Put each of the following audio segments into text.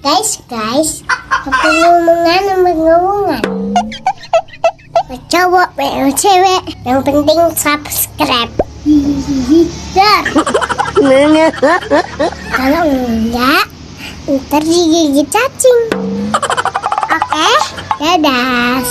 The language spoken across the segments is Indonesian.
Guys, apa ngomongan. Cowok, cewek, yang penting subscribe. Hihihi, dar. Kalau enggak, ntar digigit cacing. Oke, dadah.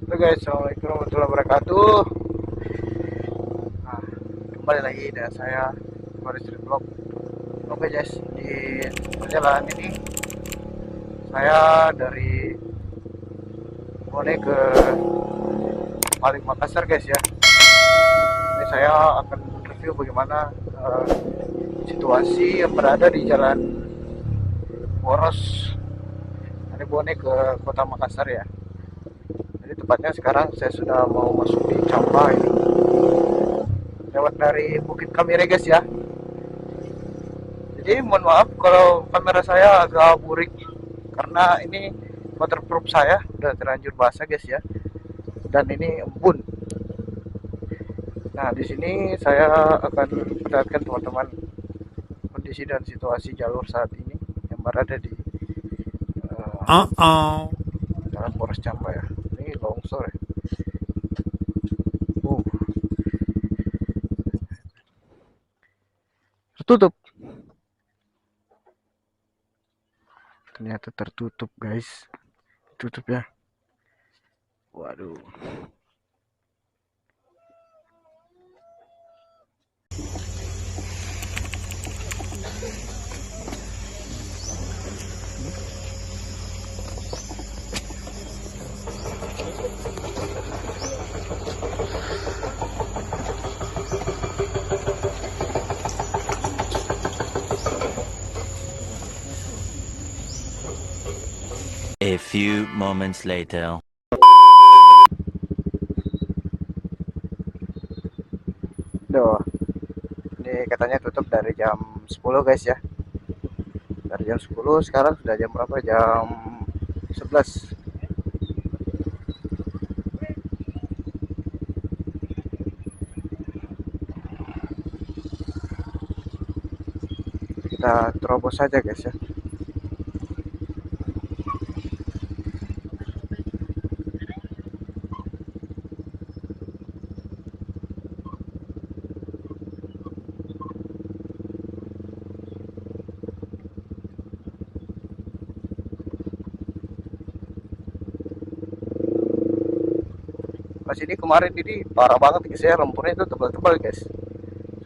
Halo guys, assalamualaikum warahmatullahi wabarakatuh. Nah, kembali lagi dengan saya Boris Vlog. Oke guys, di perjalanan ini saya dari Bone ke Paling Makassar guys ya. Ini saya akan review bagaimana situasi yang berada di jalan Poros dari Bone ke Kota Makassar ya. Jadi tepatnya sekarang saya sudah mau masuk di Campa ini, lewat dari Bukit Kamire guys ya. Jadi mohon maaf kalau kamera saya agak burik karena ini waterproof saya udah terlanjur basah guys ya, dan ini embun. Nah di sini saya akan perlihatkan teman-teman kondisi dan situasi jalur saat ini yang berada di Jalan Poros Campa ya. Ini longsor ya. Tertutup. Ternyata tertutup guys. Tutup ya. Waduh. A few moments later. Duh. Ini katanya tutup dari jam 10 guys ya. Dari jam 10 sekarang sudah jam berapa? Jam 11. Kita terobos saja guys ya. Pas ini kemarin ini parah banget guys ya, lumpurnya itu tebal-tebal guys.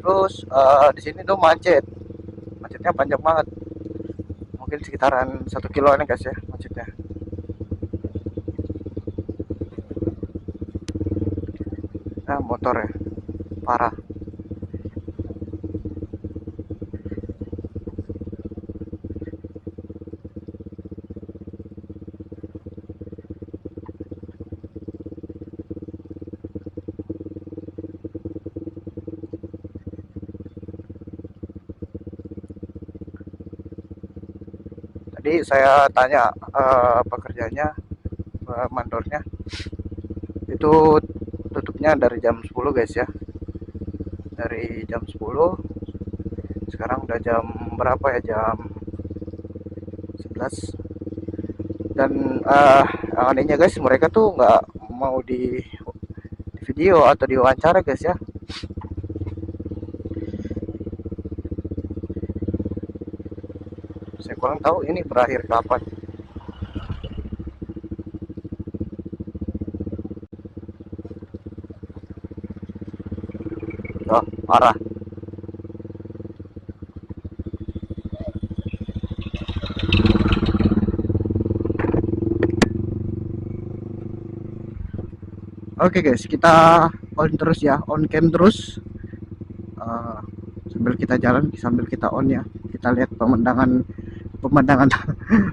Terus di sini tuh macetnya panjang banget, mungkin sekitaran 1 kiloan guys ya macetnya. Nah motor ya parah. Tadi saya tanya pekerjanya, mandornya, itu tutupnya dari jam 10 guys ya. Dari jam 10, sekarang udah jam berapa ya, jam 11. Dan anehnya guys, mereka tuh nggak mau di video atau diwawancara guys ya. Saya kurang tahu ini berakhir kapan. Oh, parah. Oke guys, kita on terus ya, on cam terus. Sambil kita jalan, sambil kita on ya. Kita lihat pemandangan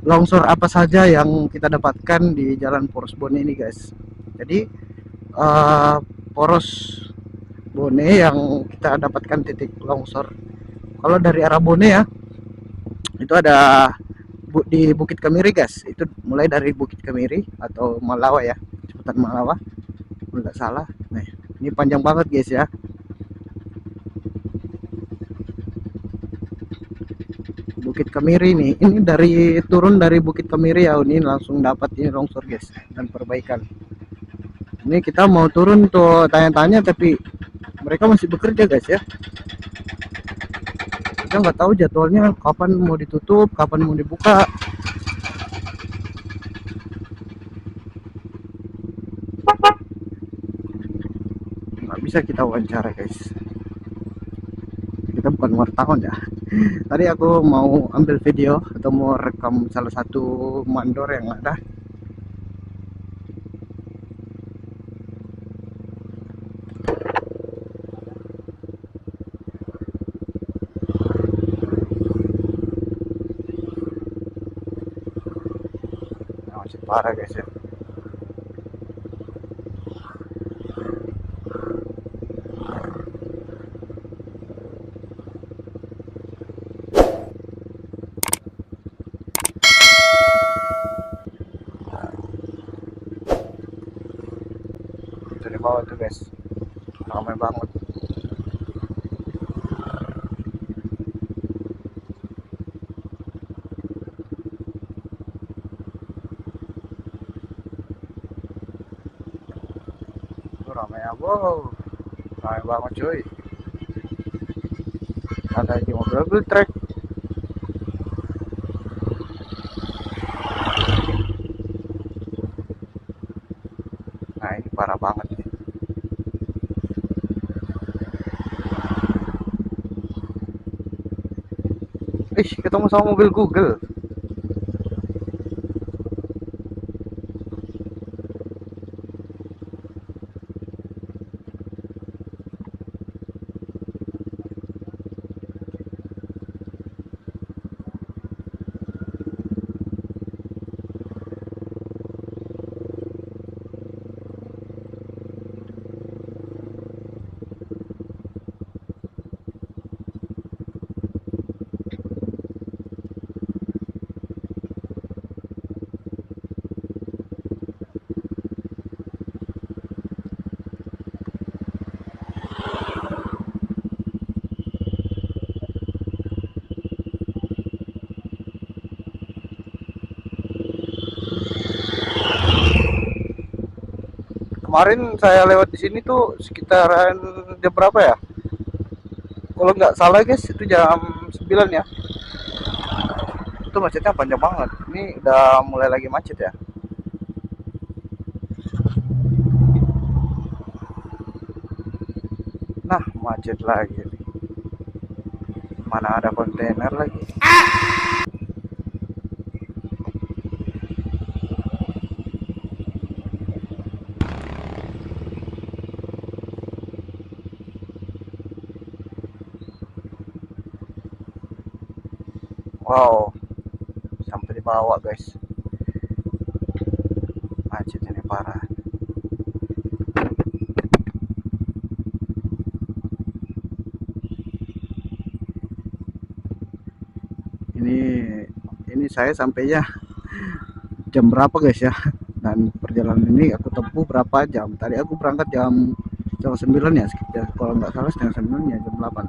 longsor apa saja yang kita dapatkan di Jalan Poros Bone ini guys. Jadi Poros Bone yang kita dapatkan titik longsor. Kalau dari arah Bone ya, itu ada di Bukit Kemiri guys. Itu mulai dari Bukit Kemiri atau Malawa ya, Jembatan Malawa kalau nggak salah. Nah, ini panjang banget guys ya. Bukit Kemiri nih, ini dari turun dari Bukit Kemiri ya, ini langsung dapat ini longsor guys dan perbaikan. Ini kita mau turun tuh tanya-tanya, tapi mereka masih bekerja guys ya. Kita nggak tahu jadwalnya kapan mau ditutup, kapan mau dibuka. Nggak bisa kita wawancara guys, kita bukan wartawan ya. Tadi aku mau ambil video atau mau rekam salah satu mandor yang ada. Nah, masih parah guys ya. Itu di bawah tuh guys, ramai banget. Itu ramai ya, wow, ramai banget cuy. Ada di mobil trek. Nah ini parah banget nih. Ketemu sama mobil Google. Kemarin saya lewat di sini tuh sekitaran jam berapa ya? Kalau nggak salah guys, itu jam 9 ya. Itu macetnya panjang banget. Ini udah mulai lagi macet ya. Nah, macet lagi. Mana ada kontainer lagi. Wow, sampai dibawa guys. Macet ini parah. Ini saya sampainya jam berapa guys ya? Dan perjalanan ini aku tempuh berapa jam? Tadi aku berangkat jam 9 ya, sekitar kalau nggak salah setengah 9 ya, jam 8.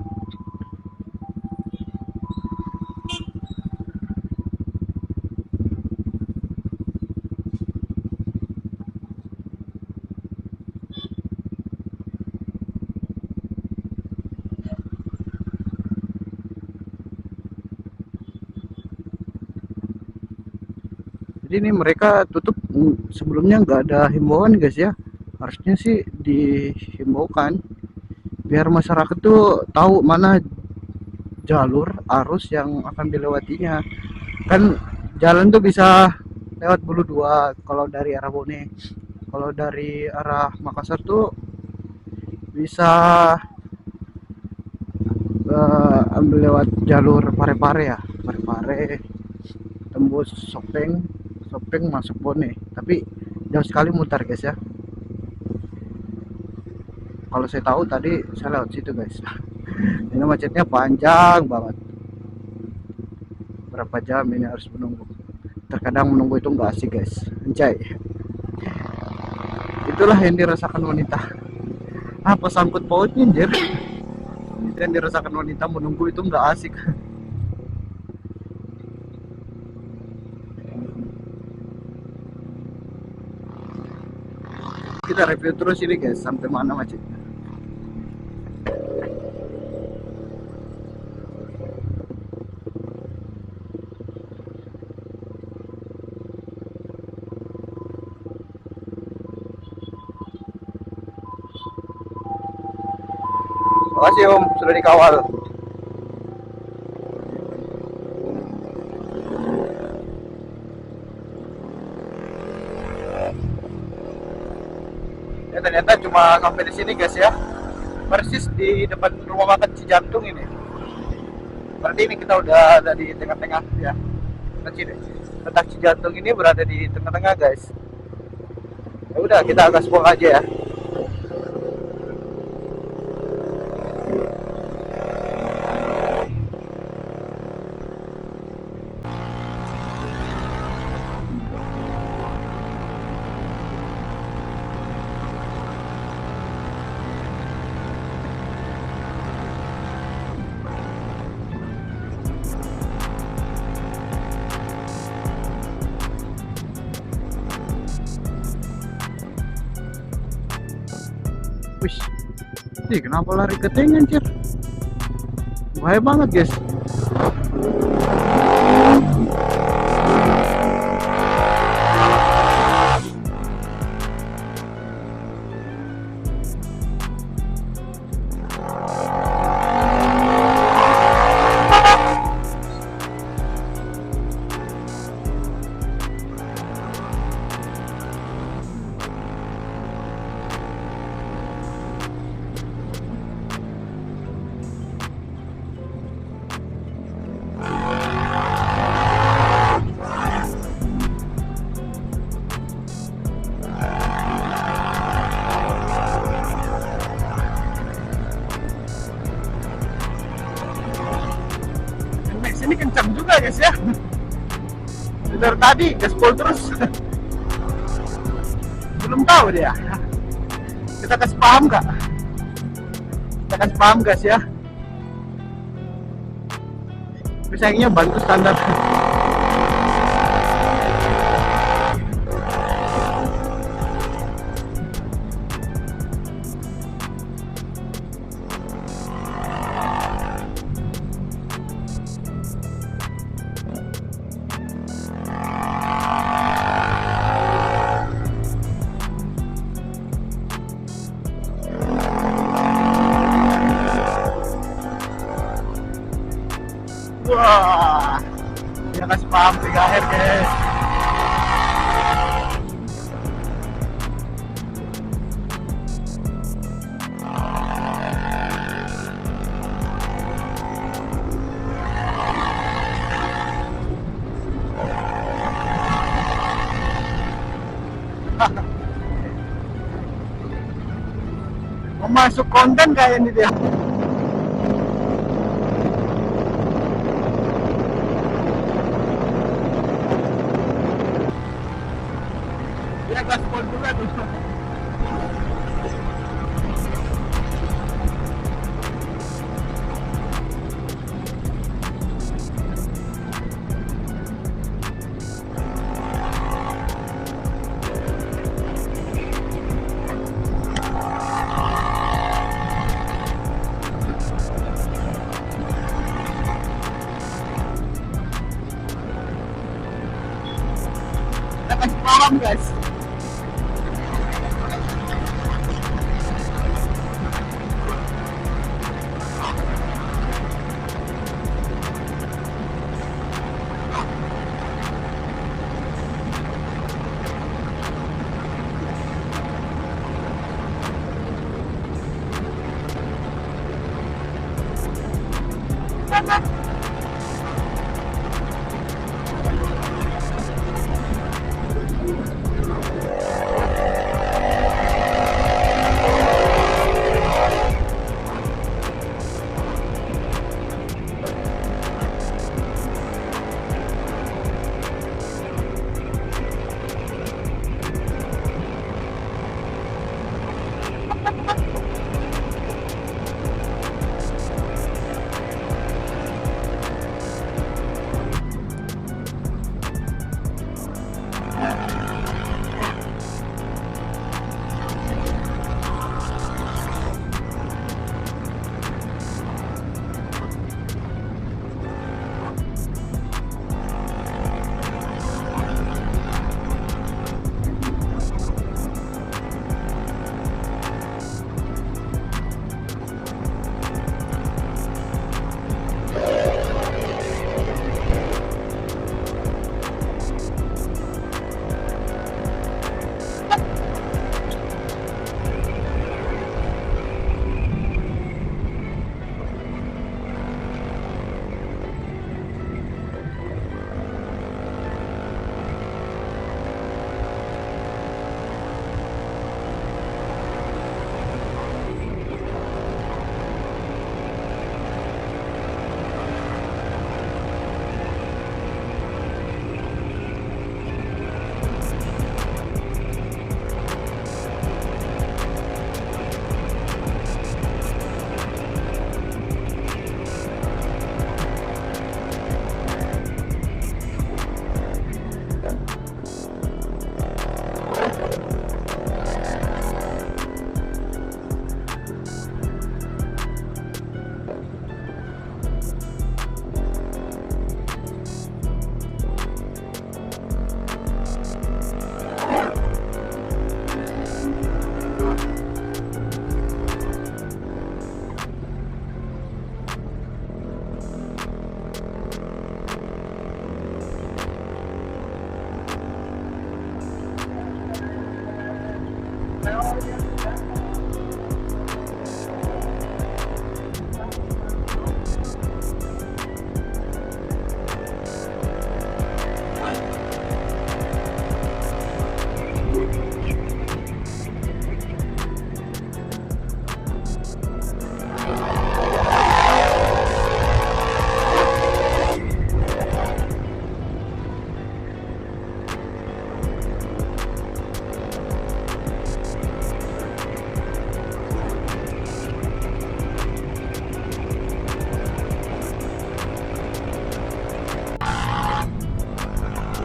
Jadi ini mereka tutup sebelumnya nggak ada himbauan guys ya. Harusnya sih dihimbaukan biar masyarakat tuh tahu mana jalur arus yang akan dilewatinya. Kan jalan tuh bisa lewat Bulu 2 kalau dari arah Bone. Kalau dari arah Makassar tuh bisa ambil lewat jalur Parepare ya. Parepare tembus Sopeng masuk Bone, tapi jauh sekali mutar guys ya. Kalau saya tahu tadi saya lewat situ guys. Ini macetnya panjang banget, berapa jam ini harus menunggu. Terkadang menunggu itu nggak asik guys, anjay. Itulah yang dirasakan wanita. Apa sangkut pautnya anjir? Itu yang dirasakan wanita, menunggu itu nggak asik. Kita review terus ini guys, sampai mana macetnya. Makasih Om, sudah dikawal. Ya ternyata cuma sampai di sini guys ya. Persis di depan rumah makan Cijantung ini. Berarti ini kita udah ada di tengah-tengah ya. Kecil deh. Letak Cijantung ini berada di tengah-tengah guys. Ya udah, kita gaspol aja ya. Wih, ini kenapa lari ke tank anjir? Bahaya banget guys. Ini kencang juga guys ya. Dari tadi gaspol terus. Belum tahu dia. Kita kasih paham kak. Kita kasih paham guys ya. Misalnya bantu standar. Wah, dia kasih paham 3R guys. Mau masuk konten kayak ini dia. Dia gaspol juga tuh. Kita kasih paham guys.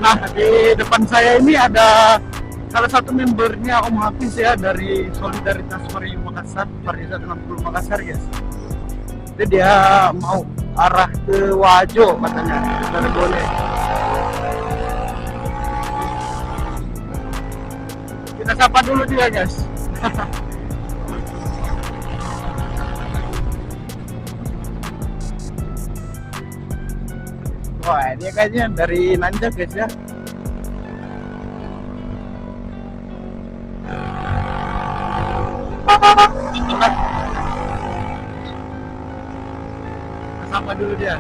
Nah, di depan saya ini ada salah satu membernya Om Hafiz ya, dari Solidaritas Merayu Makassar, Parisa 60 Makassar guys. Jadi dia mau arah ke Wajo katanya, dari boleh. Kita sapa dulu dia guys. Wah, dia kayaknya dari Nanjak guys ya. Sapa dulu dia.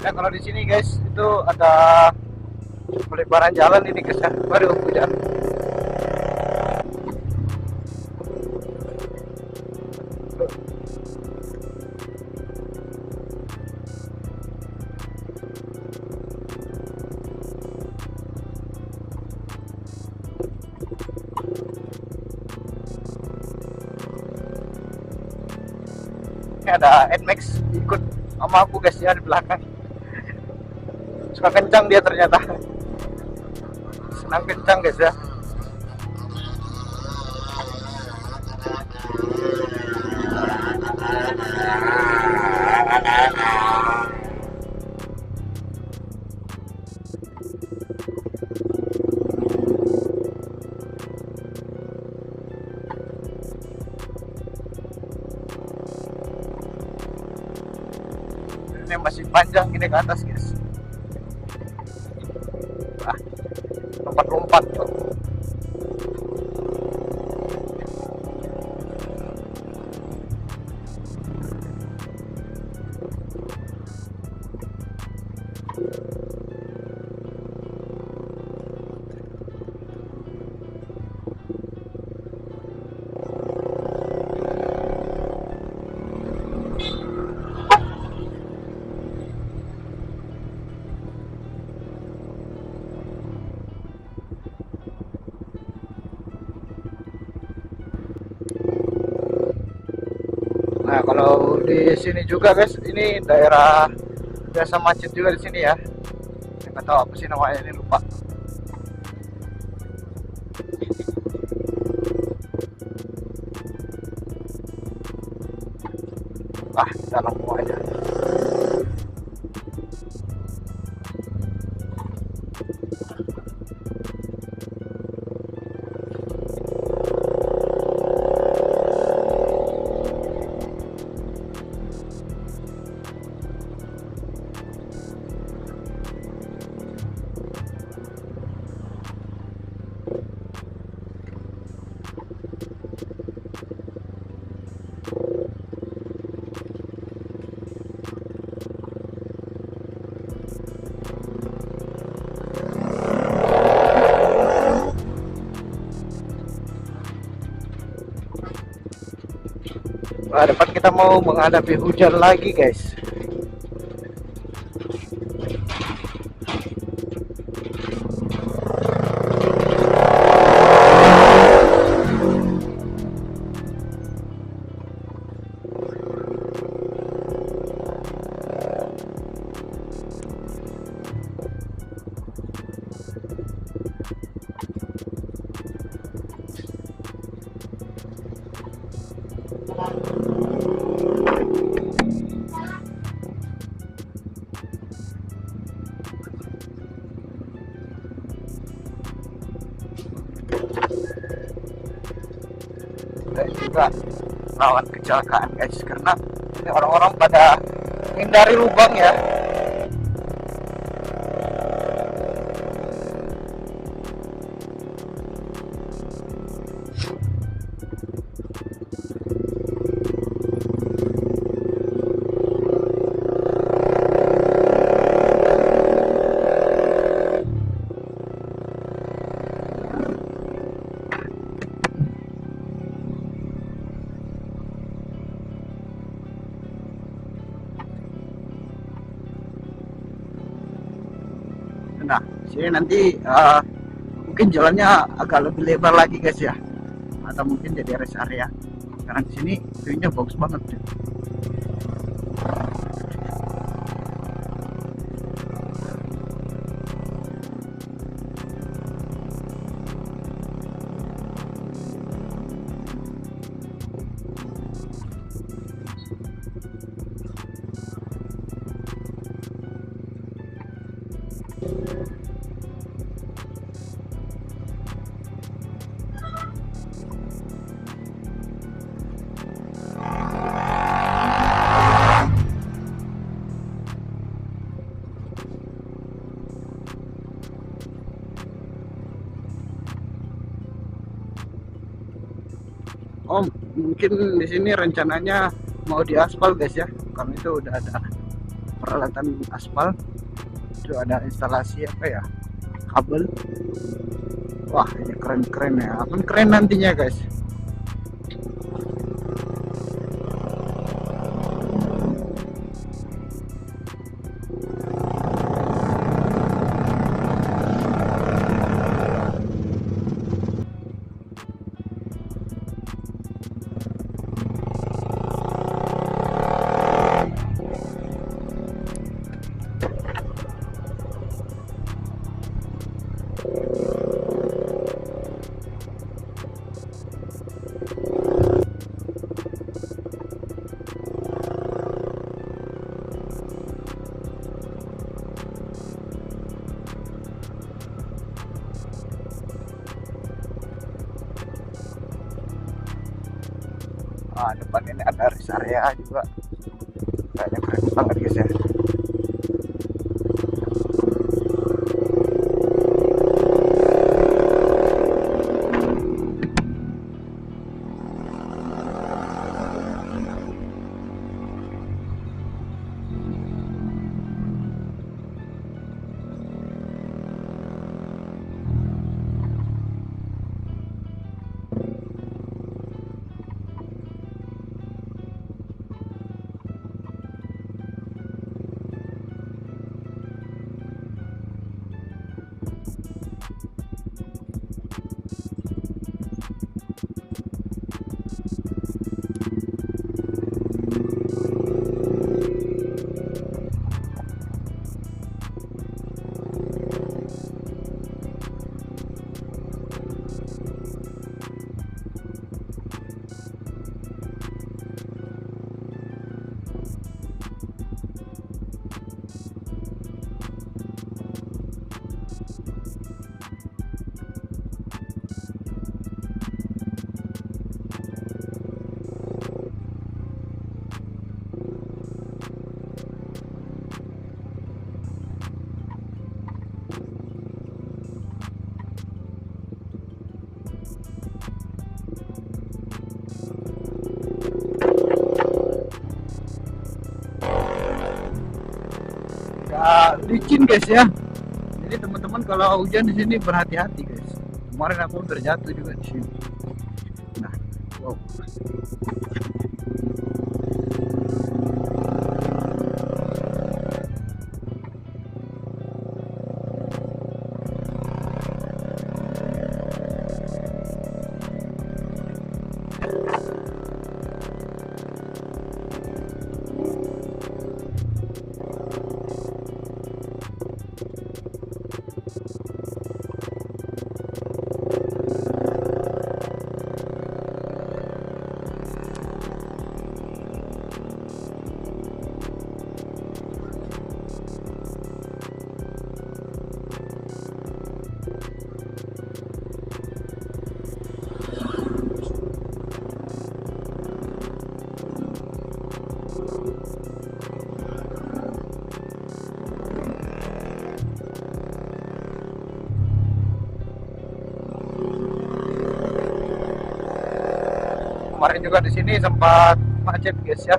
Nah, kalau di sini guys itu ada pelebaran jalan ini guys ya. Waduh, hujan. Ini ada Nmax ikut sama aku guys ya di belakang. Suka kencang dia ternyata, senang kencang guys ya. jalannya masih panjang ini ke atas guys. Ah, lompat-lompat tuh. Nah, kalau di sini juga guys, ini daerah biasa macet juga di sini ya. Saya nggak tahu apa sih namanya, ini lupa. Ah, dalam aja. Nah, depan kita mau menghadapi hujan lagi guys. Dan juga rawan kecelakaan guys, karena ini orang-orang pada menghindari lubang ya. Nah, sini nanti mungkin jalannya agak lebih lebar lagi guys ya, atau mungkin jadi rest area. Karena di sini view-nya bagus banget. Oh, mungkin di sini rencananya mau diaspal guys ya, karena itu udah ada peralatan aspal, itu ada instalasi apa ya, kabel. Wah, ini keren-keren ya, akan keren nantinya guys. Depan ini ada rest area juga, kayaknya keren banget guys ya. licin guys ya. Jadi teman-teman kalau hujan di sini berhati-hati guys. Kemarin aku terjatuh juga di sini. Nah, wow. Kemarin juga di sini sempat macet guys ya.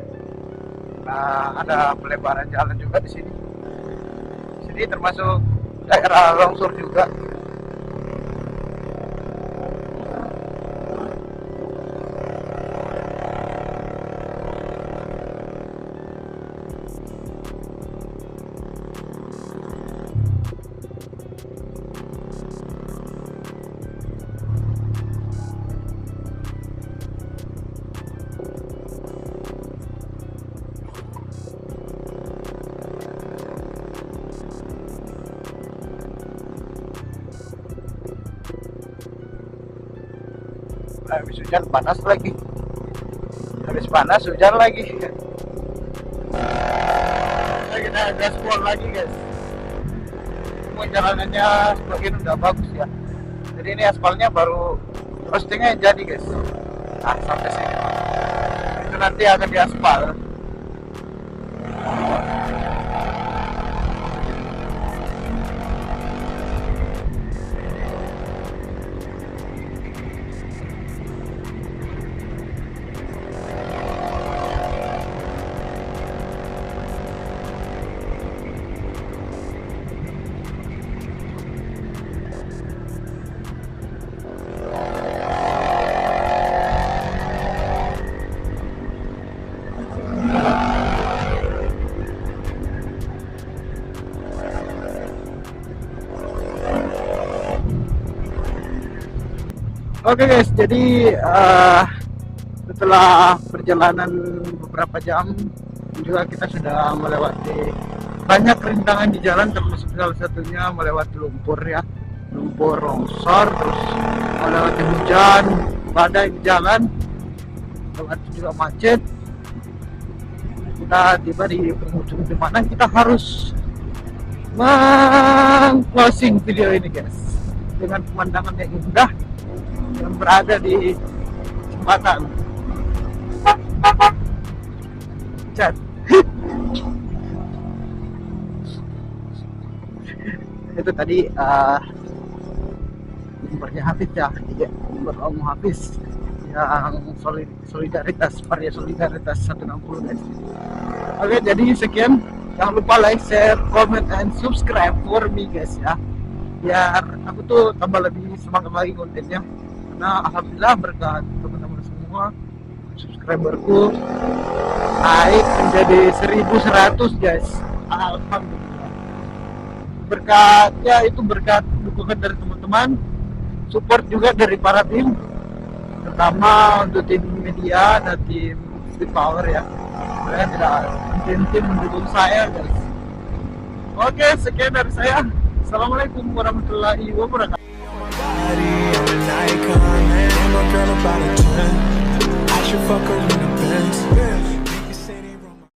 Nah, ada pelebaran jalan juga di sini. Sini termasuk daerah longsor juga. Habis hujan panas lagi, habis panas hujan lagi. Kita gaspol lagi guys. Semua jalanannya sebagian udah bagus ya. Jadi ini aspalnya baru roastingnya jadi guys. Nah, sampai sini itu nanti akan diaspal. Oke guys, jadi setelah perjalanan beberapa jam juga kita sudah melewati banyak rintangan di jalan, termasuk salah satunya melewati lumpur ya, lumpur longsor, terus melewati hujan, badai di jalan, melewati juga macet. Kita tiba di penghujung di mana kita harus closing video ini guys dengan pemandangan yang indah yang berada di jembatan Cat. Itu tadi nomornya Hafiz ya, nomor Om Hafiz yang solidaritas, Varia Solidaritas 160 guys. Oke, jadi sekian, jangan lupa like, share, comment, and subscribe for me guys ya, biar aku tuh tambah lebih semangat lagi kontennya. Nah, alhamdulillah berkat teman-teman semua, subscriberku naik menjadi 1100 guys. Alhamdulillah. Berkatnya itu berkat dukungan dari teman-teman, support juga dari para tim, terutama untuk tim media dan tim Speed Power ya. Saya tidak tim mendukung saya guys. Oke, sekian dari saya. Assalamualaikum warahmatullahi wabarakatuh. I should fuck her